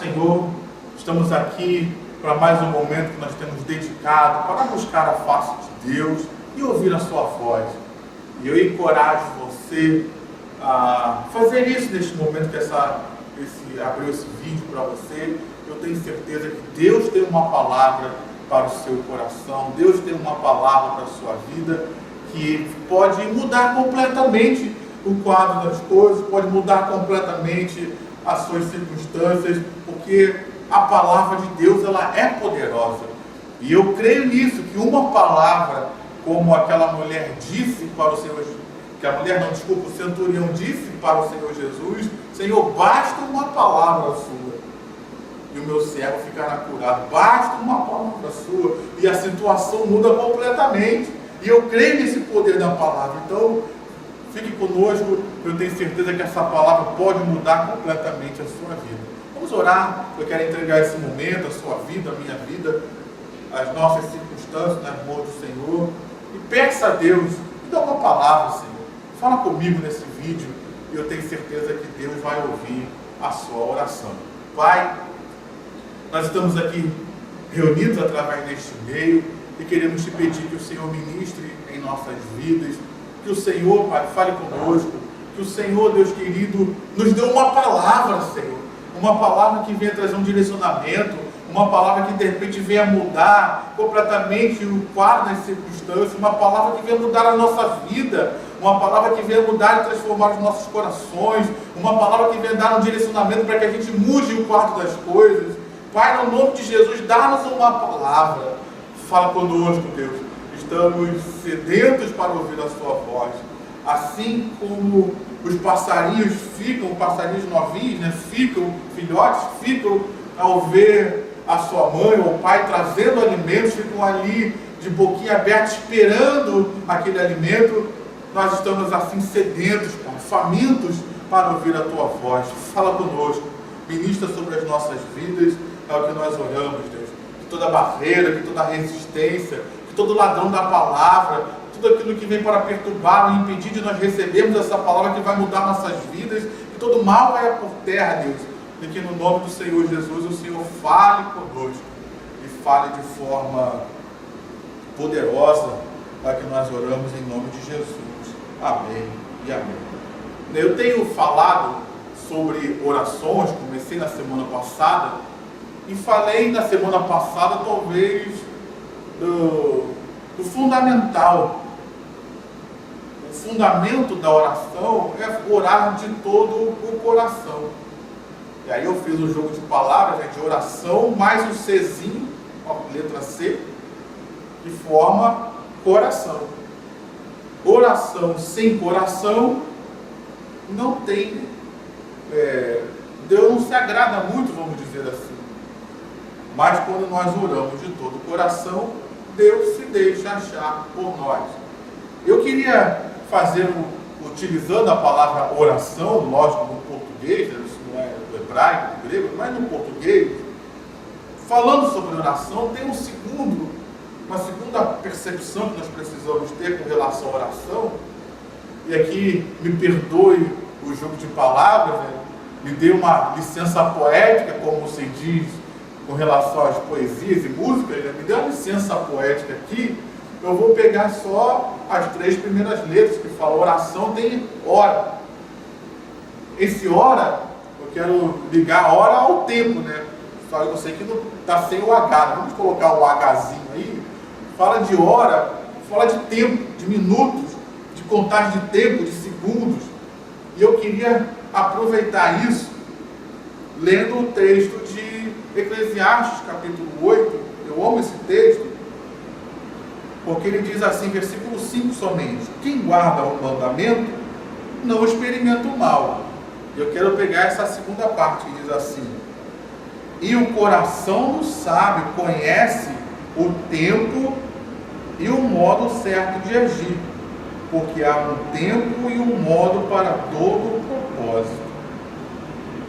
Senhor, estamos aqui para mais um momento que nós temos dedicado para buscar a face de Deus e ouvir a sua voz. E eu encorajo você a fazer isso neste momento que abriu esse vídeo para você. Eu tenho certeza que Deus tem uma palavra para o seu coração, Deus tem uma palavra para a sua vida que pode mudar completamente o quadro das coisas, pode mudar completamente as suas circunstâncias, porque a palavra de Deus, ela é poderosa. E eu creio nisso, que uma palavra, como aquela mulher disse para o Senhor, o centurião disse para o Senhor Jesus: Senhor, basta uma palavra sua e o meu servo ficará curado. Basta uma palavra sua e a situação muda completamente. E eu creio nesse poder da palavra. Então, fique conosco, eu tenho certeza que essa palavra pode mudar completamente a sua vida. Vamos orar. Eu quero entregar esse momento, a sua vida, a minha vida, as nossas circunstâncias nas mãos do Senhor. E peça a Deus, me dá uma palavra, Senhor. Fala comigo nesse vídeo e eu tenho certeza que Deus vai ouvir a sua oração. Pai, nós estamos aqui reunidos através deste meio e queremos te pedir que o Senhor ministre em nossas vidas, que o Senhor, Pai, fale conosco, que o Senhor, Deus querido, nos dê uma palavra, Senhor, uma palavra que venha trazer um direcionamento, uma palavra que de repente venha mudar completamente o quadro das circunstâncias, uma palavra que venha mudar a nossa vida, uma palavra que venha mudar e transformar os nossos corações, uma palavra que venha dar um direcionamento para que a gente mude o quadro das coisas. Pai, no nome de Jesus, dá-nos uma palavra. Fala conosco, Deus. Estamos sedentos para ouvir a sua voz. Assim como os passarinhos novinhos, né, filhotes ficam ao ver a sua mãe ou o pai trazendo alimentos, ficam ali de boquinha aberta esperando aquele alimento. Nós estamos assim sedentos, Pai, famintos para ouvir a tua voz. Fala conosco, ministra sobre as nossas vidas. É o que nós oramos, Deus. Que toda barreira, que toda resistência, que todo ladrão da palavra, tudo aquilo que vem para perturbar ou impedir de nós recebermos essa palavra que vai mudar nossas vidas, que todo mal caia por terra, Deus. E que no nome do Senhor Jesus, o Senhor fale conosco e fale de forma poderosa, para que nós oramos em nome de Jesus. Amém e amém. Eu tenho falado sobre orações, comecei na semana passada, e falei na semana passada talvez do fundamental. O fundamento da oração é orar de todo o coração. E aí eu fiz um jogo de palavras, de oração mais um Czinho, a letra C, que forma coração. Oração sem coração não tem, Deus não se agrada muito, vamos dizer assim. Mas quando nós oramos de todo o coração, Deus se deixa achar por nós. Eu queria fazer, utilizando a palavra oração, lógico, no português, isso não é do hebraico, do grego, mas no português, falando sobre oração, tem uma segunda percepção que nós precisamos ter com relação à oração. E aqui, me perdoe o jogo de palavras, né? Me dê uma licença poética, como se diz, com relação às poesias e músicas, né? Me dê uma licença poética aqui. Eu vou pegar só as 3 primeiras letras que falam oração, tem hora. Esse hora, eu quero ligar a hora ao tempo, né? Só eu sei que não está sem o H, né? Vamos colocar o Hzinho aí. Fala de hora, fala de tempo, de minutos, de contagem de tempo, de segundos. E eu queria aproveitar isso lendo o texto de Eclesiastes, capítulo 8. Eu amo esse texto, porque ele diz assim, versículo 5 somente: quem guarda o mandamento não experimenta o mal. Eu quero pegar essa segunda parte que diz assim: e o coração do sábio conhece o tempo e o modo certo de agir, porque há um tempo e um modo para todo o propósito.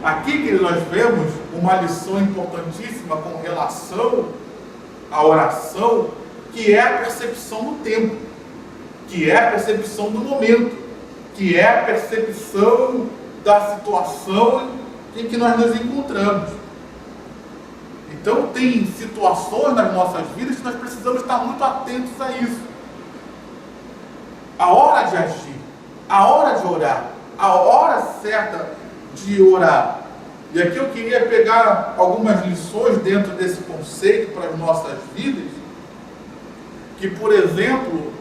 Aqui que nós vemos uma lição importantíssima com relação à oração, que é a percepção do tempo, que é a percepção do momento, que é a percepção da situação em que nós nos encontramos. Então tem situações nas nossas vidas que nós precisamos estar muito atentos a isso. A hora de agir, a hora de orar, a hora certa de orar. E aqui eu queria pegar algumas lições dentro desse conceito para as nossas vidas, que, por exemplo,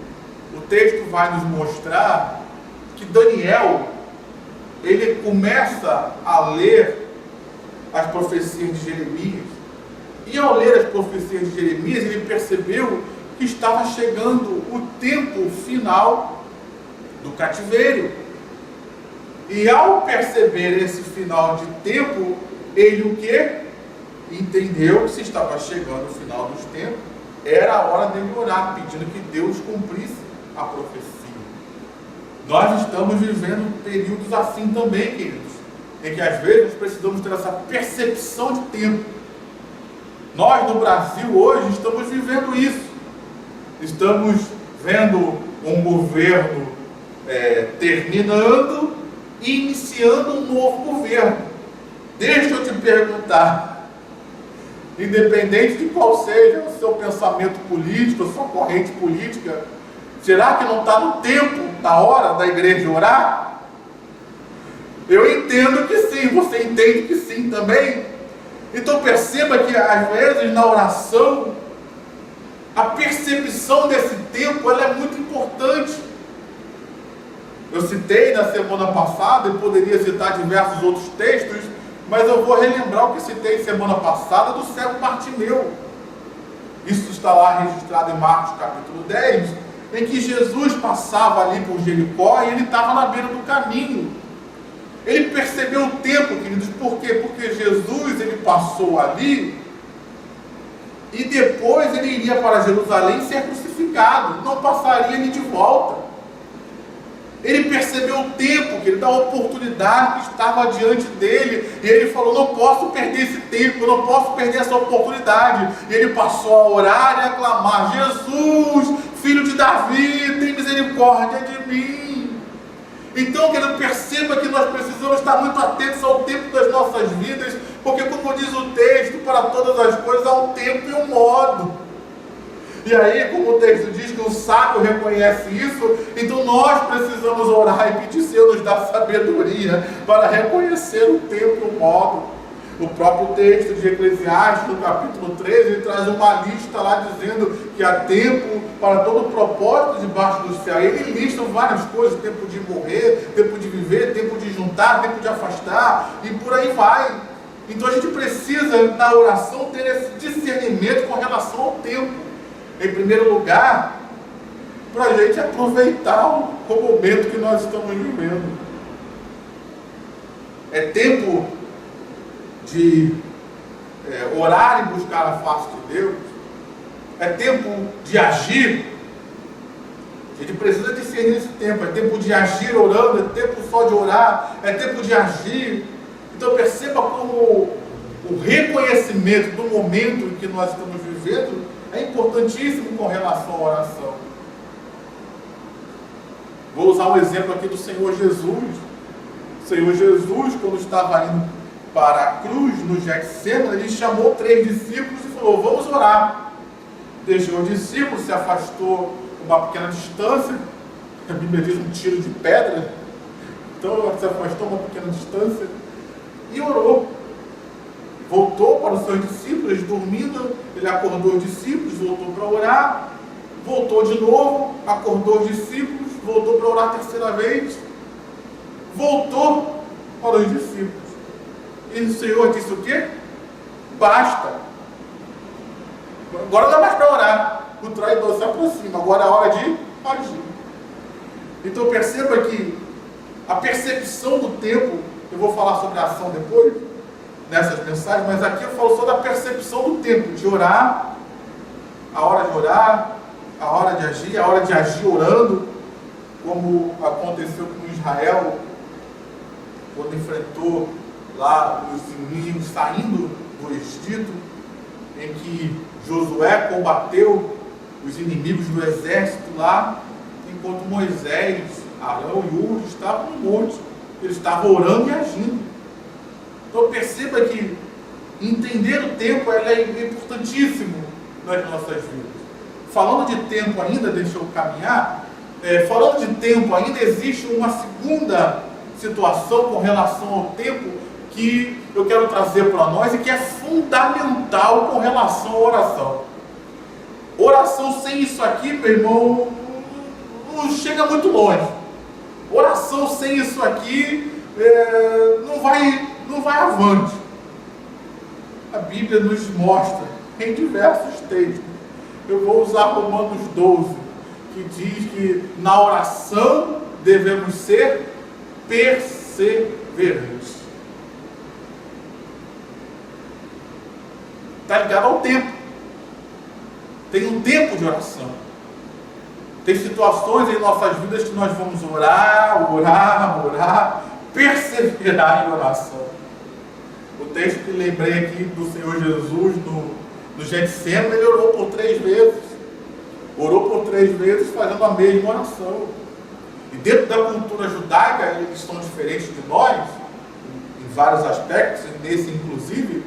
o texto vai nos mostrar que Daniel, ele começa a ler as profecias de Jeremias, e ao ler as profecias de Jeremias, ele percebeu que estava chegando o tempo final do cativeiro. E ao perceber esse final de tempo, ele o quê? Entendeu que se estava chegando o final dos tempos, era a hora dele orar, pedindo que Deus cumprisse a profecia. Nós estamos vivendo períodos assim também, queridos, em que às vezes nós precisamos ter essa percepção de tempo. Nós no Brasil hoje estamos vivendo isso. Estamos vendo um governo terminando e iniciando um novo governo. Deixa eu te perguntar, independente de qual seja o seu pensamento político, a sua corrente política, será que não está no tempo, na hora da igreja orar? Eu entendo que sim, você entende que sim também? Então perceba que às vezes na oração, a percepção desse tempo ela é muito importante. Eu citei na semana passada, e poderia citar diversos outros textos, mas eu vou relembrar o que citei semana passada do cego Bartimeu. Isso está lá registrado em Marcos capítulo 10, em que Jesus passava ali por Jericó e ele estava na beira do caminho. Ele percebeu o tempo, queridos, por quê? Porque Jesus, ele passou ali e depois ele iria para Jerusalém ser crucificado, não passaria ali de volta. Ele percebeu o tempo, querido, a oportunidade que estava diante dele, e ele falou, não posso perder esse tempo, eu não posso perder essa oportunidade. E ele passou a orar e a clamar, Jesus, filho de Davi, tem misericórdia de mim. Então, querido, perceba que nós precisamos estar muito atentos ao tempo das nossas vidas, porque como diz o texto, para todas as coisas há um tempo e um modo. E aí, como o texto diz que o sábio reconhece isso, então nós precisamos orar e pedir Senhor nos dar sabedoria para reconhecer o tempo e o modo. O próprio texto de Eclesiastes, no capítulo 13, ele traz uma lista lá dizendo que há tempo para todo propósito debaixo do céu. Ele lista várias coisas, tempo de morrer, tempo de viver, tempo de juntar, tempo de afastar, e por aí vai. Então a gente precisa, na oração, ter esse discernimento com relação ao tempo. Em primeiro lugar, para a gente aproveitar o momento que nós estamos vivendo. É tempo de orar e buscar a face de Deus. É tempo de agir. A gente precisa discernir esse tempo. É tempo de agir orando, é tempo só de orar, é tempo de agir. Então perceba como o reconhecimento do momento em que nós estamos vivendo é importantíssimo com relação à oração. Vou usar um exemplo aqui do Senhor Jesus. O Senhor Jesus, quando estava indo para a cruz, no Getsemane, ele chamou 3 discípulos e falou, vamos orar. Deixou os discípulos, se afastou uma pequena distância, a Bíblia diz um tiro de pedra, então se afastou uma pequena distância e orou. Voltou para os seus discípulos, eles dormindo, ele acordou os discípulos, voltou para orar, voltou de novo, acordou os discípulos, voltou para orar a terceira vez, voltou para os discípulos. E o Senhor disse o quê? Basta. Agora não dá mais para orar. O traidor se aproxima. Agora é a hora de agir. Então perceba que a percepção do tempo, eu vou falar sobre a ação depois, nessas mensagens, mas aqui eu falo só da percepção do tempo, de orar, a hora de orar, a hora de agir orando, como aconteceu com Israel, quando enfrentou lá os inimigos saindo do Egito, em que Josué combateu os inimigos do exército lá, enquanto Moisés, Arão e Ur estavam no monte, eles estavam orando e agindo. Então perceba que Entender o tempo é importantíssimo nas nossas vidas. Falando de tempo ainda, deixa eu caminhar. Falando de tempo ainda, existe uma segunda situação com relação ao tempo que eu quero trazer para nós e que é fundamental com relação à oração. Oração sem isso aqui, meu irmão, não chega muito longe. Oração sem isso aqui não vai avante. A Bíblia nos mostra em diversos textos. Eu vou usar Romanos 12, que diz que na oração devemos ser perseverantes. Está ligado ao tempo. Tem um tempo de oração. Tem situações em nossas vidas que nós vamos orar, perseverar em oração. O texto que lembrei aqui do Senhor Jesus no Getsemane, ele orou por 3 vezes. Orou por 3 vezes fazendo a mesma oração. E dentro da cultura judaica, eles são diferentes de nós, em vários aspectos, nesse inclusive.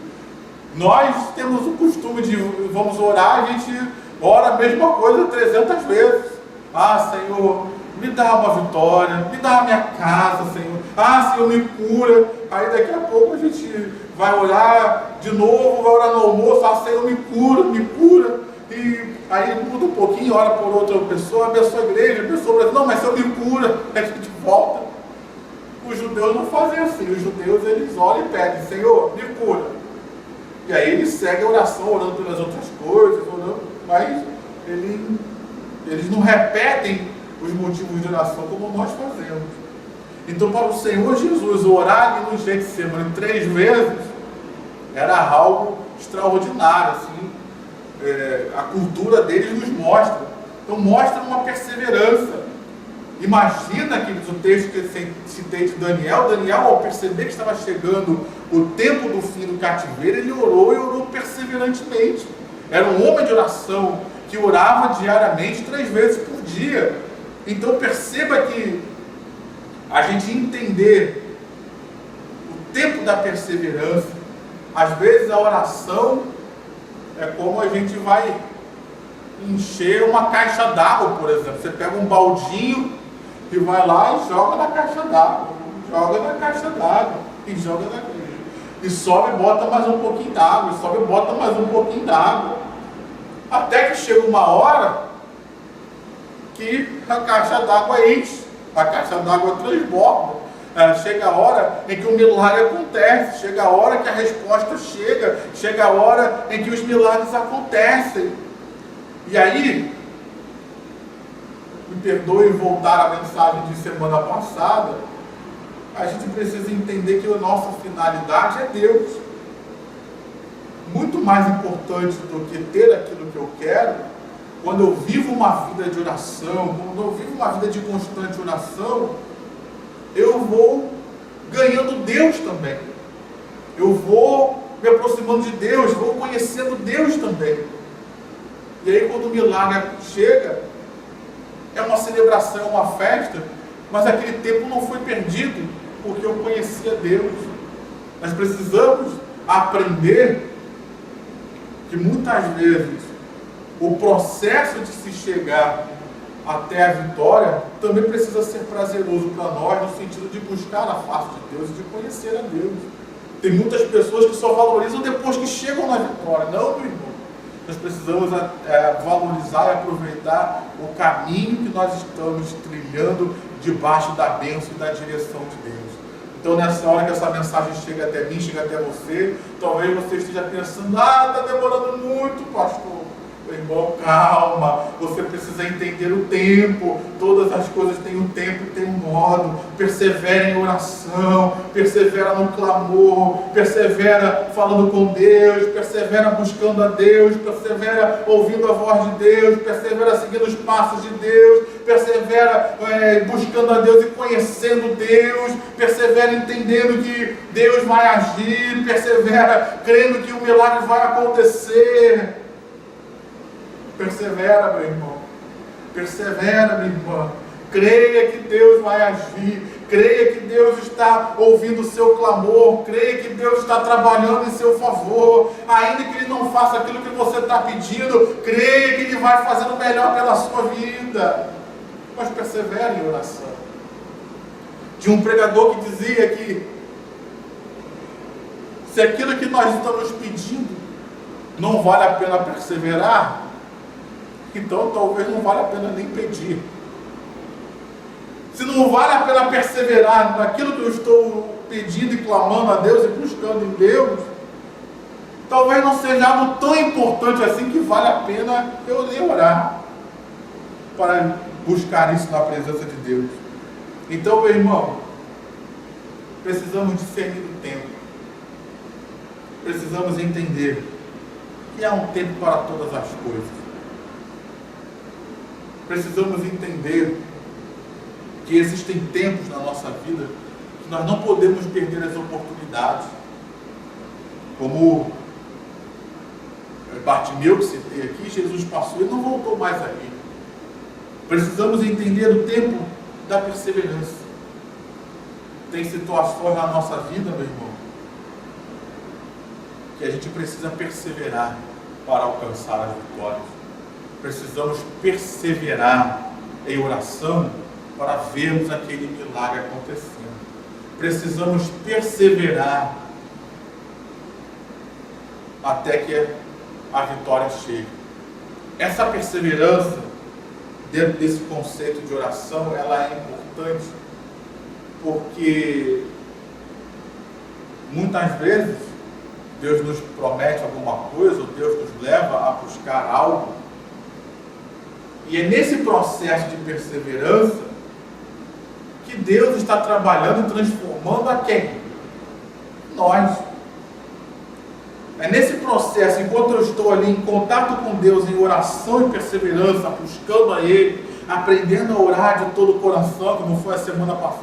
Nós temos o costume de, vamos orar, a gente ora a mesma coisa 300 vezes. Ah, Senhor, me dá uma vitória, me dá a minha casa, Senhor. Ah, Senhor, me cura. Aí daqui a pouco a gente vai orar de novo, vai orar no almoço. Ah, Senhor, me cura, me cura. E aí muda um pouquinho, ora por outra pessoa, abençoa a igreja, abençoa o Brasil. Não, mas Senhor, me cura. Aí a gente volta. Os judeus não fazem assim. Os judeus, eles oram e pedem, Senhor, me cura. E aí eles seguem a oração, orando pelas outras coisas, orando, mas eles não repetem os motivos de oração como nós fazemos. Então, para o Senhor Jesus, orar ali no Getsemane 3 vezes era algo extraordinário, assim. A cultura deles nos mostra. Então, mostra uma perseverança. Imagina que o texto que eu citei de Daniel, ao perceber que estava chegando o tempo do fim do cativeiro, ele orou e orou perseverantemente. Era um homem de oração que orava diariamente 3 vezes por dia. Então perceba que a gente entender o tempo da perseverança, às vezes a oração é como a gente vai encher uma caixa d'água, por exemplo. Você pega um baldinho e vai lá e joga na caixa d'água, e sobe e bota mais um pouquinho d'água, até que chega uma hora que a caixa d'água enche, a caixa d'água transborda. Chega a hora em que o milagre acontece, chega a hora que a resposta chega a hora em que os milagres acontecem. E aí, me perdoe voltar à mensagem de semana passada, a gente precisa entender que a nossa finalidade é Deus. Muito mais importante do que ter aquilo que eu quero, quando eu vivo uma vida de oração, quando eu vivo uma vida de constante oração, eu vou ganhando Deus também. Eu vou me aproximando de Deus, vou conhecendo Deus também. E aí quando o milagre chega, é uma celebração, é uma festa, mas aquele tempo não foi perdido, porque eu conhecia Deus. Nós precisamos aprender que muitas vezes o processo de se chegar até a vitória também precisa ser prazeroso para nós, no sentido de buscar a face de Deus e de conhecer a Deus. Tem muitas pessoas que só valorizam depois que chegam na vitória. Não, meu irmão. Nós precisamos valorizar e aproveitar o caminho que nós estamos trilhando debaixo da bênção e da direção de Deus. Então, nessa hora que essa mensagem chega até mim, chega até você, talvez você esteja pensando, está demorando muito, pastor. Meu irmão, calma, você precisa entender o tempo, todas as coisas têm um tempo e tem um modo. Persevera em oração, persevera no clamor, persevera falando com Deus, persevera buscando a Deus, persevera ouvindo a voz de Deus, persevera seguindo os passos de Deus, persevera buscando a Deus e conhecendo Deus, persevera entendendo que Deus vai agir, persevera crendo que o milagre vai acontecer. Persevera, meu irmão. Persevera, minha irmã. Creia que Deus vai agir. Creia que Deus está ouvindo o seu clamor. Creia que Deus está trabalhando em seu favor. Ainda que Ele não faça aquilo que você está pedindo, creia que Ele vai fazer o melhor pela sua vida. Mas persevere em oração. De um pregador que dizia que se aquilo que nós estamos pedindo não vale a pena perseverar, então talvez não vale a pena nem pedir. Se não vale a pena perseverar naquilo que eu estou pedindo e clamando a Deus e buscando em Deus, talvez não seja algo tão importante assim que vale a pena eu nem orar para buscar isso na presença de Deus. Então, meu irmão, precisamos discernir o tempo. Precisamos entender que há um tempo para todas as coisas. Precisamos entender que existem tempos na nossa vida que nós não podemos perder as oportunidades. Como Bartimeu, que citei aqui, Jesus passou e não voltou mais aqui. Precisamos entender o tempo da perseverança. Tem situações na nossa vida, meu irmão, que a gente precisa perseverar para alcançar as vitórias. Precisamos perseverar em oração para vermos aquele milagre acontecendo. Precisamos perseverar até que a vitória chegue. Essa perseverança, dentro desse conceito de oração, ela é importante, porque muitas vezes Deus nos promete alguma coisa, ou Deus nos leva a buscar algo, e é nesse processo de perseverança que Deus está trabalhando e transformando a quem? Nós. É nesse processo, enquanto eu estou ali em contato com Deus, em oração e perseverança, buscando a Ele, aprendendo a orar de todo o coração, como foi a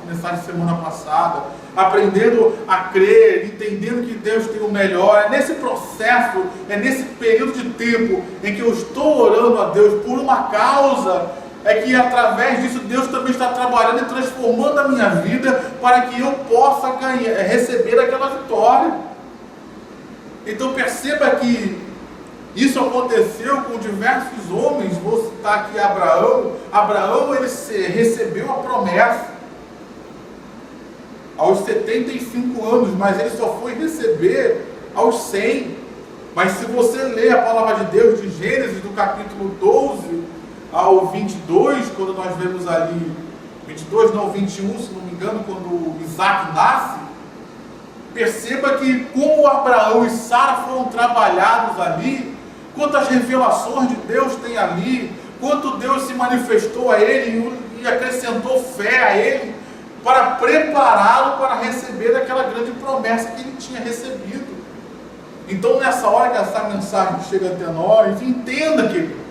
mensagem semana passada, aprendendo a crer, entendendo que Deus tem o melhor. É nesse processo, é nesse período de tempo em que eu estou orando a Deus por uma causa, é que através disso Deus também está trabalhando e transformando a minha vida para que eu possa receber aquela vitória. Então perceba que isso aconteceu com diversos homens. Vou citar aqui Abraão. Abraão, ele recebeu a promessa aos 75 anos, mas ele só foi receber aos 100. Mas se você ler a palavra de Deus de Gênesis, do capítulo 12 ao 22, quando nós vemos ali, 22 não, 21, se não me engano, quando Isaac nasce, perceba que como Abraão e Sara foram trabalhados ali, quantas revelações de Deus tem ali, quanto Deus se manifestou a ele e acrescentou fé a ele, para prepará-lo para receber aquela grande promessa que ele tinha recebido. Então, nessa hora que essa mensagem chega até nós, entenda que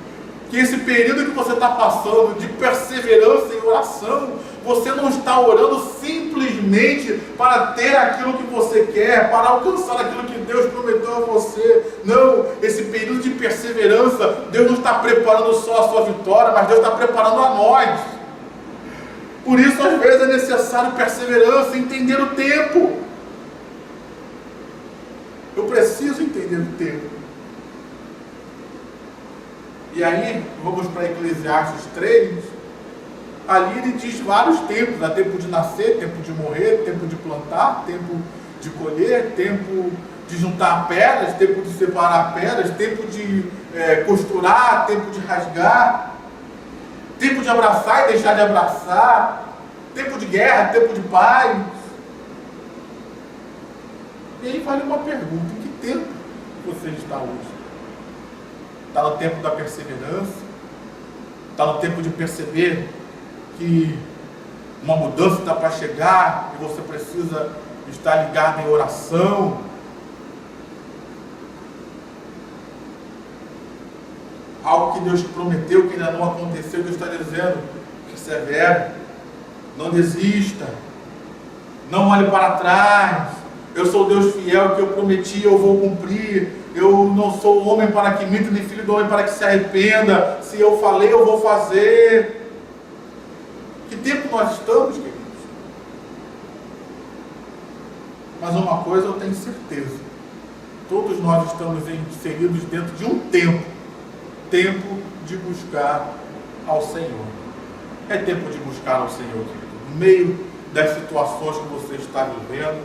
esse período que você está passando de perseverança em oração, você não está orando simplesmente para ter aquilo que você quer, para alcançar aquilo que Deus prometeu a você. Não, esse período de perseverança, Deus não está preparando só a sua vitória, mas Deus está preparando a nós. Por isso, às vezes, é necessário perseverança, entender o tempo. Eu preciso entender o tempo. E aí, vamos para Eclesiastes 3, ali ele diz vários tempos: há tempo de nascer, tempo de morrer, tempo de plantar, tempo de colher, tempo de juntar pedras, tempo de separar pedras, tempo de costurar, tempo de rasgar, tempo de abraçar e deixar de abraçar, tempo de guerra, tempo de paz. E aí vale uma pergunta: em que tempo você está hoje? Está no tempo da perseverança? Está no tempo de perceber que uma mudança está para chegar e você precisa estar ligado em oração? Algo que Deus prometeu que ainda não aconteceu, Deus está dizendo: persevere, não desista, não olhe para trás. Eu sou o Deus fiel, que eu prometi, eu vou cumprir. Eu não sou homem para que minta, nem filho do homem para que se arrependa. Se eu falei, eu vou fazer. Que tempo nós estamos, queridos? Mas uma coisa eu tenho certeza: todos nós estamos inseridos dentro de um tempo de buscar ao Senhor. É tempo de buscar ao Senhor, querido, no meio das situações que você está vivendo,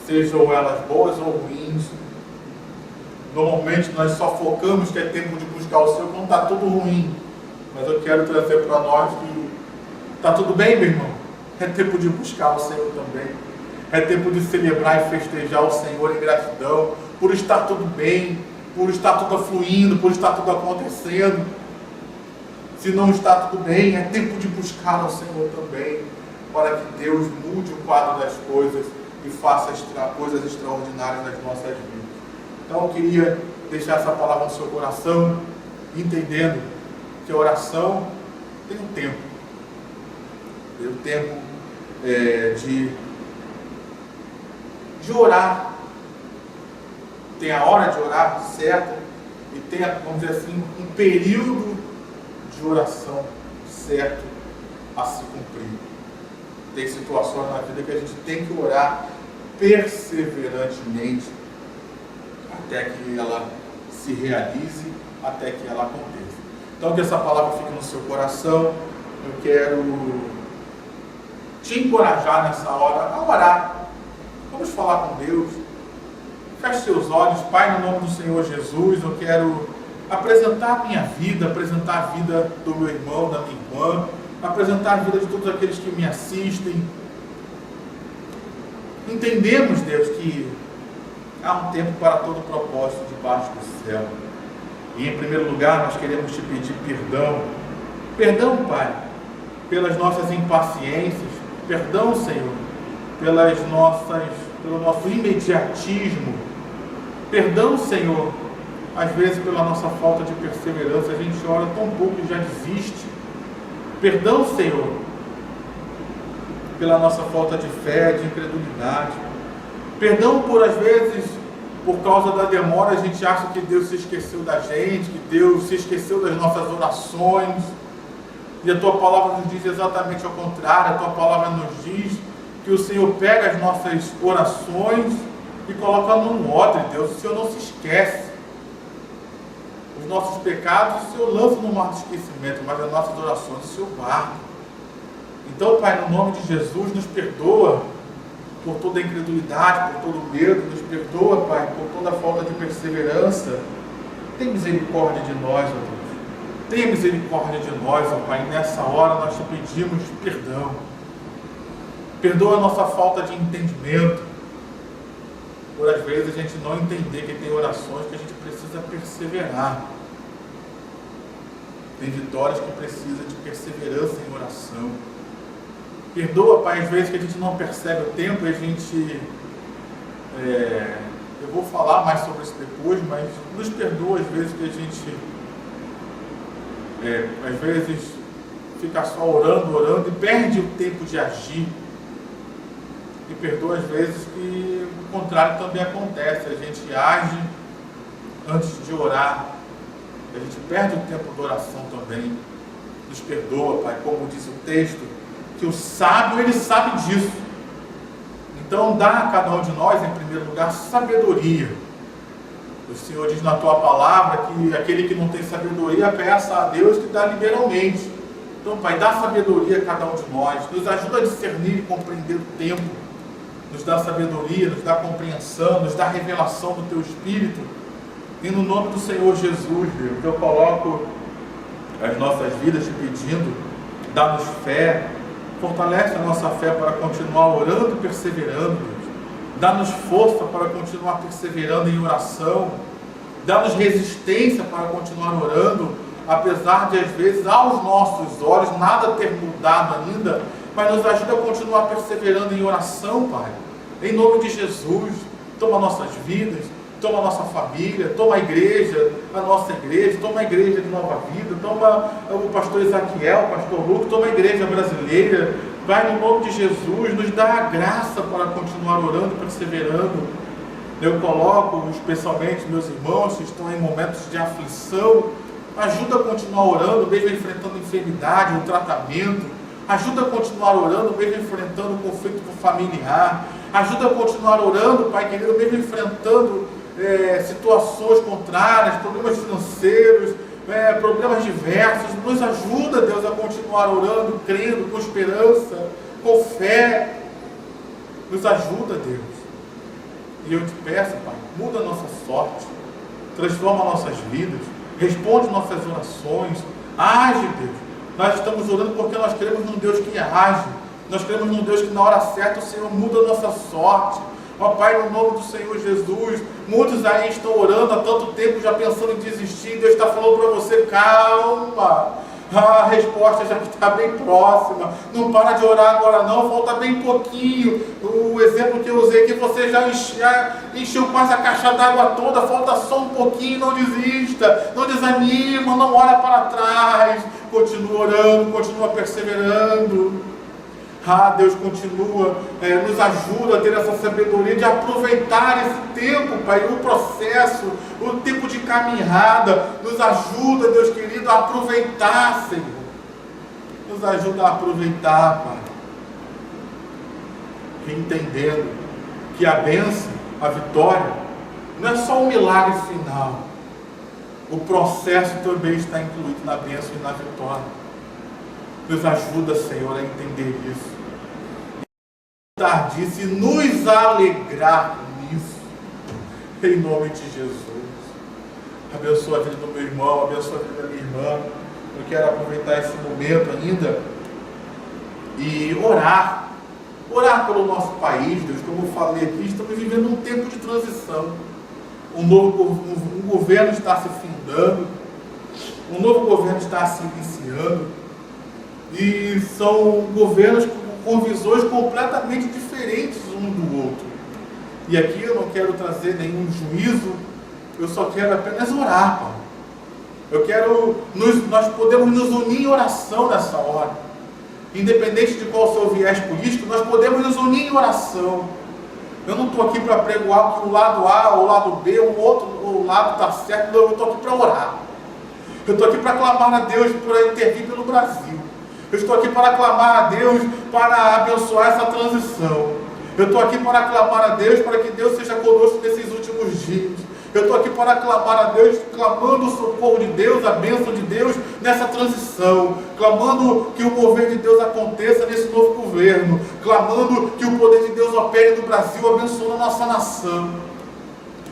sejam elas boas ou ruins. Normalmente nós só focamos que é tempo de buscar o Senhor quando está tudo ruim. Mas eu quero trazer para nós que está tudo bem, meu irmão. É tempo de buscar o Senhor também. É tempo de celebrar e festejar o Senhor em gratidão, por estar tudo bem, por estar tudo fluindo, por estar tudo acontecendo. Se não está tudo bem, é tempo de buscar ao Senhor também, para que Deus mude o quadro das coisas e faça coisas extraordinárias nas nossas vidas. Então eu queria deixar essa palavra no seu coração, entendendo que a oração tem um tempo. Tem um tempo de orar. Tem a hora de orar certa e tem, vamos dizer assim, um período de oração certo a se cumprir. Tem situações na vida que a gente tem que orar perseverantemente até que ela se realize, até que ela aconteça. Então que essa palavra fique no seu coração. Eu quero te encorajar nessa hora a orar. Vamos falar com Deus. Feche seus olhos. Pai, no nome do Senhor Jesus, eu quero apresentar a minha vida, apresentar a vida do meu irmão, da minha irmã, apresentar a vida de todos aqueles que me assistem. Entendemos, Deus, que há um tempo para todo propósito debaixo do céu. E em primeiro lugar nós queremos te pedir perdão. Perdão, Pai, pelas nossas impaciências. Perdão, Senhor, pelo nosso imediatismo. Perdão, Senhor, às vezes pela nossa falta de perseverança. A gente ora tão pouco e já desiste. Perdão, Senhor, pela nossa falta de fé, de incredulidade. Perdão por, às vezes, por causa da demora, a gente acha que Deus se esqueceu da gente, que Deus se esqueceu das nossas orações. E a Tua palavra nos diz exatamente ao contrário. A Tua palavra nos diz que o Senhor pega as nossas orações e coloca num odre, Deus. O Senhor não se esquece. Os nossos pecados o Senhor lança no mar do esquecimento, mas as nossas orações o Senhor guarda. Então, Pai, no nome de Jesus, nos perdoa por toda a incredulidade, por todo o medo. Nos perdoa, Pai, por toda a falta de perseverança. Tem misericórdia de nós, ó Deus. Tenha misericórdia de nós, ó Pai. Nessa hora nós te pedimos perdão. Perdoa a nossa falta de entendimento. Por às vezes a gente não entender que tem orações que a gente precisa perseverar. Tem vitórias que precisam de perseverança em oração. Perdoa, Pai, às vezes que a gente não percebe o tempo e a gente... eu vou falar mais sobre isso depois, mas nos perdoa às vezes que a gente... às vezes fica só orando e perde o tempo de agir. E perdoa às vezes que o contrário também acontece. A gente age antes de orar. A gente perde o tempo da oração também. Nos perdoa, Pai, como diz o texto, que o sábio, ele sabe disso. Então dá a cada um de nós, em primeiro lugar, sabedoria. O Senhor diz na Tua palavra que aquele que não tem sabedoria, peça a Deus que dá liberalmente. Então, Pai, dá sabedoria a cada um de nós. Nos ajuda a discernir e compreender o tempo. Nos dá sabedoria, nos dá compreensão, nos dá revelação do Teu Espírito. E no nome do Senhor Jesus, Deus, eu coloco as nossas vidas te pedindo, dá-nos fé, fortalece a nossa fé para continuar orando e perseverando, Deus. Dá-nos força para continuar perseverando em oração, dá-nos resistência para continuar orando, apesar de às vezes aos nossos olhos nada ter mudado ainda, mas nos ajuda a continuar perseverando em oração, Pai. Em nome de Jesus, toma nossas vidas, toma a nossa família, toma a igreja, a nossa igreja, toma a igreja de Nova Vida, toma o pastor Ezequiel, o pastor Lucas, toma a igreja brasileira. Vai, no nome de Jesus, nos dá a graça para continuar orando, perseverando. Eu coloco especialmente meus irmãos que estão em momentos de aflição, ajuda a continuar orando, mesmo enfrentando enfermidade, um tratamento. Ajuda a continuar orando, mesmo enfrentando conflito familiar. Ajuda a continuar orando, Pai querido, mesmo enfrentando situações contrárias, problemas financeiros, problemas diversos. Nos ajuda, Deus, a continuar orando, crendo, com esperança, com fé. Nos ajuda, Deus. E eu te peço, Pai, muda a nossa sorte, transforma nossas vidas, responde nossas orações, age, Deus. Nós estamos orando porque nós queremos num Deus que age, nós queremos num Deus que na hora certa o Senhor muda a nossa sorte. Ó Pai, no nome do Senhor Jesus, muitos aí estão orando há tanto tempo, já pensando em desistir. Deus está falando para você, calma, a resposta já está bem próxima, não para de orar agora não, falta bem pouquinho. O exemplo que eu usei aqui, você já encheu quase a caixa d'água toda, falta só um pouquinho. Não desista, não desanima, não olha para trás, continua orando, continua perseverando. Deus continua, nos ajuda a ter essa sabedoria de aproveitar esse tempo, Pai, o processo, o tempo de caminhada. Nos ajuda, Deus querido, a aproveitar, Senhor. Nos ajuda a aproveitar, Pai. Entendendo que a bênção, a vitória, não é só um milagre final. O processo também está incluído na bênção e na vitória. Nos ajuda, Senhor, a entender isso. E nos alegrar nisso. Em nome de Jesus. Abençoa a vida do meu irmão, abençoa a vida da minha irmã. Eu quero aproveitar esse momento ainda e orar. Orar pelo nosso país, Deus. Como eu falei aqui, estamos vivendo um tempo de transição. Um governo está se findando. Um novo governo está se iniciando. E são governos com visões completamente diferentes um do outro. E aqui eu não quero trazer nenhum juízo, eu só quero apenas orar, Pai. Nós podemos nos unir em oração nessa hora. Independente de qual seu viés político, nós podemos nos unir em oração. Eu não estou aqui para pregoar que o lado A ou o lado B, o lado está certo, não, eu estou aqui para orar. Eu estou aqui para clamar a Deus para intervir pelo Brasil. Eu estou aqui para clamar a Deus para abençoar essa transição. Eu estou aqui para clamar a Deus para que Deus seja conosco nesses últimos dias. Eu estou aqui para clamar a Deus, clamando o socorro de Deus, a bênção de Deus nessa transição. Clamando que o mover de Deus aconteça nesse novo governo. Clamando que o poder de Deus opere no Brasil, abençoando a nossa nação.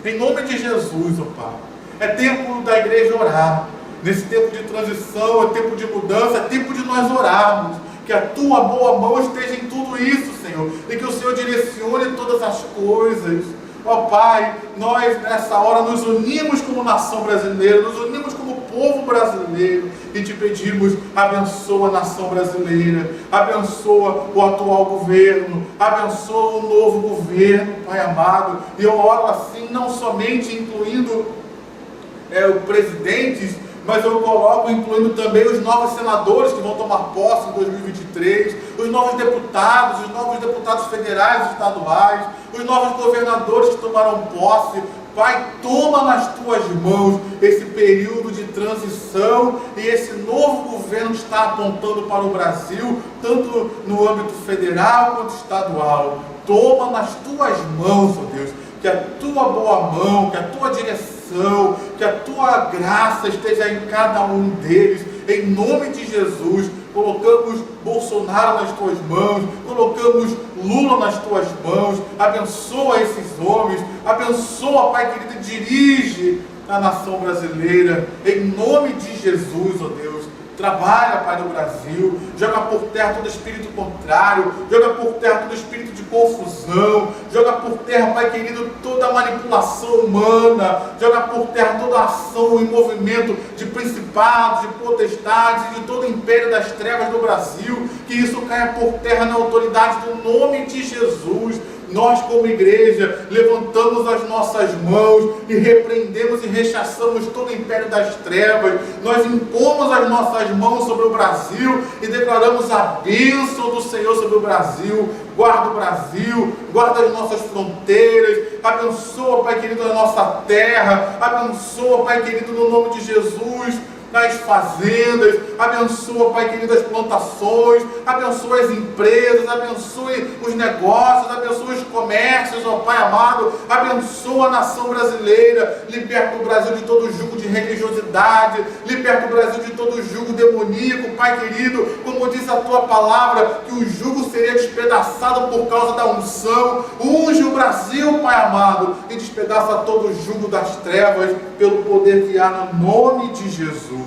Em nome de Jesus, ó Pai. É tempo da igreja orar. Nesse tempo de transição, é tempo de mudança, é tempo de nós orarmos. Que a tua boa mão esteja em tudo isso, Senhor. E que o Senhor direcione todas as coisas. Ó Pai, nós nessa hora nos unimos como nação brasileira, nos unimos como povo brasileiro e te pedimos, abençoa a nação brasileira, abençoa o atual governo, abençoa o novo governo, Pai amado. E eu oro assim, não somente incluindo os presidentes, mas eu coloco incluindo também os novos senadores que vão tomar posse em 2023, os novos deputados federais e estaduais, os novos governadores que tomarão posse. Pai, toma nas tuas mãos esse período de transição e esse novo governo que está apontando para o Brasil, tanto no âmbito federal quanto estadual. Toma nas tuas mãos, ó Deus, que a tua boa mão, que a tua direção, que a tua graça esteja em cada um deles, em nome de Jesus. Colocamos Bolsonaro nas tuas mãos, colocamos Lula nas tuas mãos, abençoa esses homens, abençoa, Pai querido, dirige a nação brasileira, em nome de Jesus, ó Deus. Trabalha, Pai, no Brasil, joga por terra todo espírito contrário, joga por terra todo espírito de confusão, joga por terra, Pai querido, toda manipulação humana, joga por terra toda ação e movimento de principados, de potestades, de todo o império das trevas do Brasil, que isso caia por terra na autoridade do nome de Jesus. Nós, como igreja, levantamos as nossas mãos e repreendemos e rechaçamos todo o império das trevas. Nós impomos as nossas mãos sobre o Brasil e declaramos a bênção do Senhor sobre o Brasil. Guarda o Brasil, guarda as nossas fronteiras, abençoa, Pai querido, a nossa terra, abençoa, Pai querido, no nome de Jesus. nas fazendas, abençoa, Pai querido, as plantações, abençoa as empresas, abençoe os negócios, abençoa os comércios, ó Pai amado, abençoa a nação brasileira, liberta o Brasil de todo jugo de religiosidade, liberta o Brasil de todo jugo demoníaco, Pai querido, como diz a Tua palavra, que o jugo seria despedaçado por causa da unção. Unge o Brasil, Pai amado, e despedaça todo o jugo das trevas, pelo poder que há no nome de Jesus.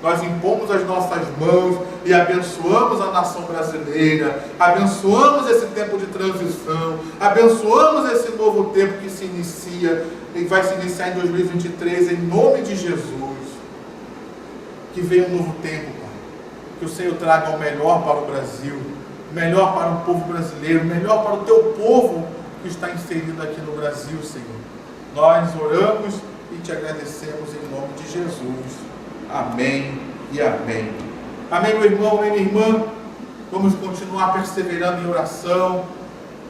Nós impomos as nossas mãos e abençoamos a nação brasileira, abençoamos esse tempo de transição, abençoamos esse novo tempo que se inicia e vai se iniciar em 2023, em nome de Jesus. Que venha um novo tempo, Pai. Que o Senhor traga o melhor para o Brasil, o melhor para o povo brasileiro, o melhor para o Teu povo que está inserido aqui no Brasil, Senhor. Nós oramos e Te agradecemos em nome de Jesus. Amém e amém. Amém, meu irmão, amém, minha irmã. Vamos continuar perseverando em oração.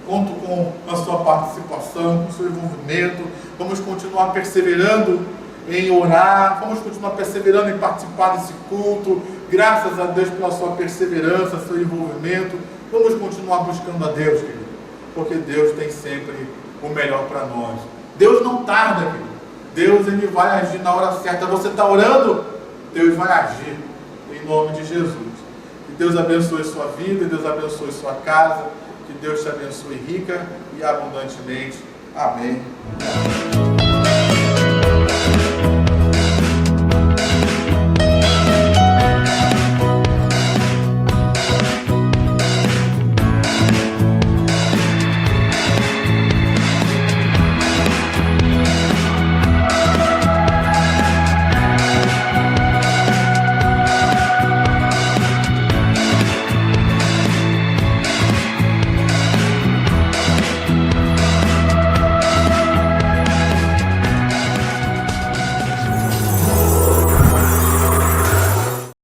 Conto com a sua participação, com o seu envolvimento. Vamos continuar perseverando em orar. Vamos continuar perseverando em participar desse culto. Graças a Deus pela sua perseverança, seu envolvimento. Vamos continuar buscando a Deus, querido, porque Deus tem sempre o melhor para nós. Deus não tarda, querido. Deus, Ele vai agir na hora certa. Você está orando? Deus vai agir em nome de Jesus. Que Deus abençoe sua vida, Deus abençoe sua casa, que Deus te abençoe rica e abundantemente. Amém.